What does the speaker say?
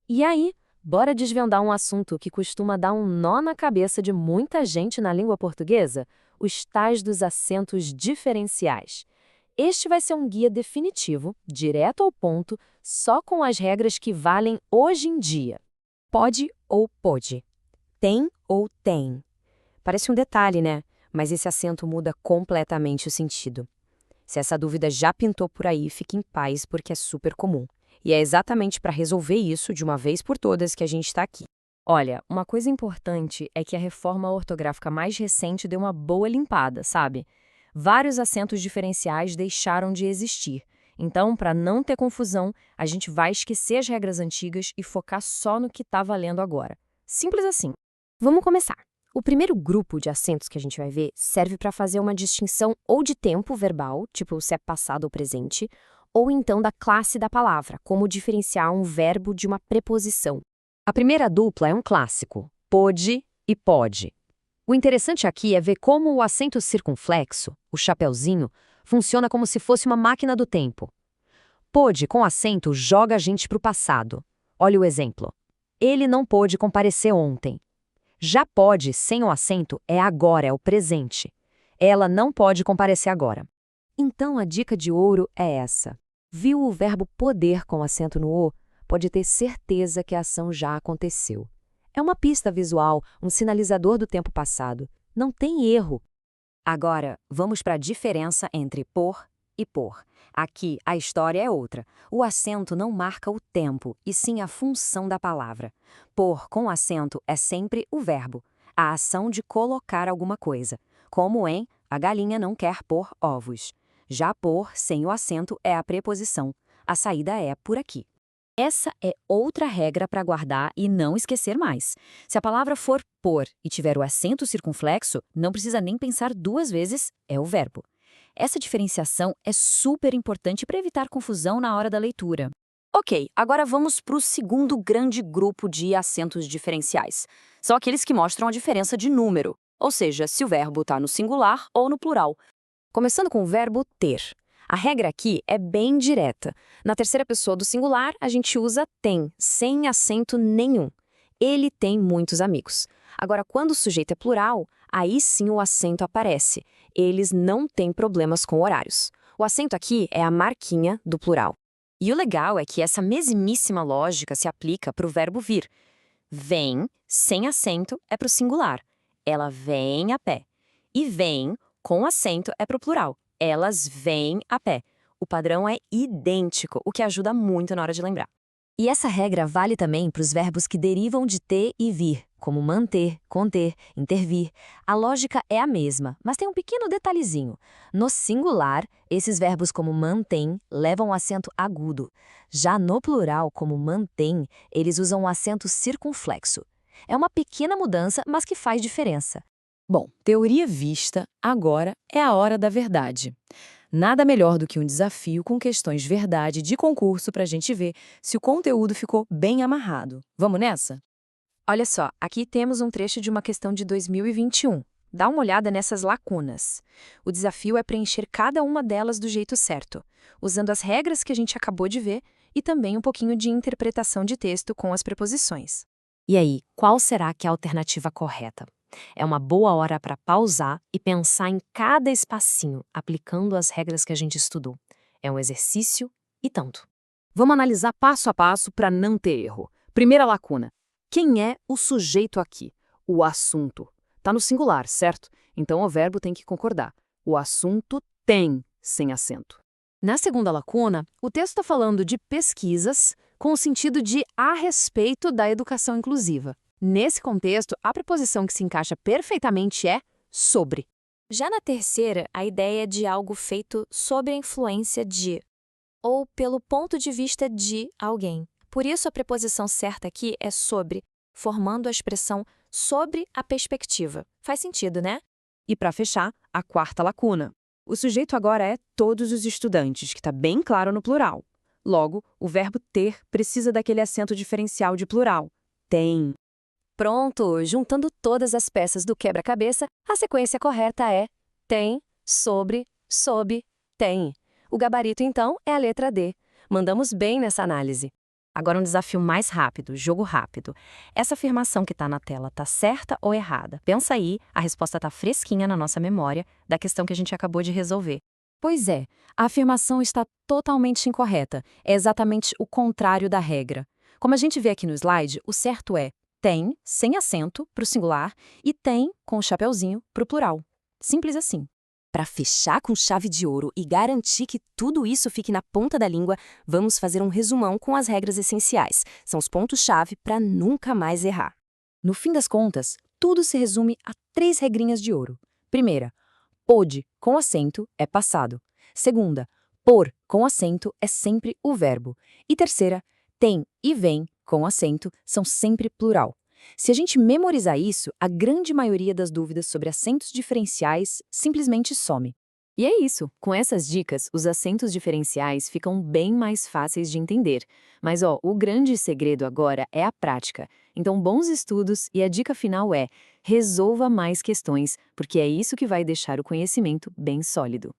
E aí, bora desvendar um assunto que costuma dar um nó na cabeça de muita gente na língua portuguesa? Os tais dos acentos diferenciais. Este vai ser um guia definitivo, direto ao ponto, só com as regras que valem hoje em dia. Pode ou pôde. Tem ou tem. Parece um detalhe, né? Mas esse acento muda completamente o sentido. Se essa dúvida já pintou por aí, fique em paz porque é super comum. E é exatamente para resolver isso de uma vez por todas que a gente está aqui. Olha, uma coisa importante é que a reforma ortográfica mais recente deu uma boa limpada, sabe? Vários acentos diferenciais deixaram de existir. Então, para não ter confusão, a gente vai esquecer as regras antigas e focar só no que está valendo agora. Simples assim. Vamos começar. O primeiro grupo de acentos que a gente vai ver serve para fazer uma distinção ou de tempo verbal, tipo se é passado ou presente, ou então da classe da palavra, como diferenciar um verbo de uma preposição. A primeira dupla é um clássico, pôde e pode. O interessante aqui é ver como o acento circunflexo, o chapeuzinho, funciona como se fosse uma máquina do tempo. Pôde com acento joga a gente para o passado. Olha o exemplo. Ele não pôde comparecer ontem. Já pode, sem o acento, é agora, é o presente. Ela não pode comparecer agora. Então a dica de ouro é essa. Viu o verbo poder com acento no O? Pode ter certeza que a ação já aconteceu. É uma pista visual, um sinalizador do tempo passado. Não tem erro. Agora, vamos para a diferença entre por e por. Aqui, a história é outra. O acento não marca o tempo, e sim a função da palavra. Por com acento é sempre o verbo, a ação de colocar alguma coisa, como em a galinha não quer pôr ovos. Já por, sem o acento, é a preposição. A saída é por aqui. Essa é outra regra para guardar e não esquecer mais. Se a palavra for por e tiver o acento circunflexo, não precisa nem pensar duas vezes, é o verbo. Essa diferenciação é super importante para evitar confusão na hora da leitura. Ok, agora vamos para o segundo grande grupo de acentos diferenciais. São aqueles que mostram a diferença de número, ou seja, se o verbo está no singular ou no plural. Começando com o verbo ter. A regra aqui é bem direta. Na terceira pessoa do singular, a gente usa tem, sem acento nenhum. Ele tem muitos amigos. Agora, quando o sujeito é plural, aí sim o acento aparece. Eles não têm problemas com horários. O acento aqui é a marquinha do plural. E o legal é que essa mesmíssima lógica se aplica para o verbo vir. Vem, sem acento, é para o singular. Ela vem a pé. E vem, com acento, é para o plural. Elas vêm a pé. O padrão é idêntico, o que ajuda muito na hora de lembrar. E essa regra vale também para os verbos que derivam de ter e vir, como manter, conter, intervir. A lógica é a mesma, mas tem um pequeno detalhezinho. No singular, esses verbos como mantém levam acento agudo. Já no plural, como mantém, eles usam um acento circunflexo. É uma pequena mudança, mas que faz diferença. Bom, teoria vista, agora é a hora da verdade. Nada melhor do que um desafio com questões verdade de concurso para a gente ver se o conteúdo ficou bem amarrado. Vamos nessa? Olha só, aqui temos um trecho de uma questão de 2021. Dá uma olhada nessas lacunas. O desafio é preencher cada uma delas do jeito certo, usando as regras que a gente acabou de ver e também um pouquinho de interpretação de texto com as preposições. E aí, qual será que é a alternativa correta? É uma boa hora para pausar e pensar em cada espacinho, aplicando as regras que a gente estudou. É um exercício e tanto. Vamos analisar passo a passo para não ter erro. Primeira lacuna. Quem é o sujeito aqui? O assunto. Está no singular, certo? Então o verbo tem que concordar. O assunto tem, sem acento. Na segunda lacuna, o texto está falando de pesquisas com o sentido de a respeito da educação inclusiva. Nesse contexto, a preposição que se encaixa perfeitamente é sobre. Já na terceira, a ideia é de algo feito sob a influência de, ou pelo ponto de vista de alguém. Por isso, a preposição certa aqui é sobre, formando a expressão sobre a perspectiva. Faz sentido, né? E para fechar, a quarta lacuna. O sujeito agora é todos os estudantes, que está bem claro no plural. Logo, o verbo ter precisa daquele acento diferencial de plural. Tem. Pronto! Juntando todas as peças do quebra-cabeça, a sequência correta é tem, sobre, sob, tem. O gabarito, então, é a letra D. Mandamos bem nessa análise. Agora um desafio mais rápido, jogo rápido. Essa afirmação que está na tela está certa ou errada? Pensa aí, a resposta está fresquinha na nossa memória da questão que a gente acabou de resolver. Pois é, a afirmação está totalmente incorreta. É exatamente o contrário da regra. Como a gente vê aqui no slide, o certo é tem, sem acento, para o singular, e tem, com o chapeuzinho, para o plural. Simples assim. Para fechar com chave de ouro e garantir que tudo isso fique na ponta da língua, vamos fazer um resumão com as regras essenciais. São os pontos-chave para nunca mais errar. No fim das contas, tudo se resume a 3 regrinhas de ouro. Primeira, pôde com acento é passado. Segunda, por com acento é sempre o verbo. E terceira, tem e vem com acento são sempre plural. Se a gente memorizar isso, a grande maioria das dúvidas sobre acentos diferenciais simplesmente some. E é isso. Com essas dicas, os acentos diferenciais ficam bem mais fáceis de entender. Mas o grande segredo agora é a prática. Então, bons estudos e a dica final é: resolva mais questões, porque é isso que vai deixar o conhecimento bem sólido.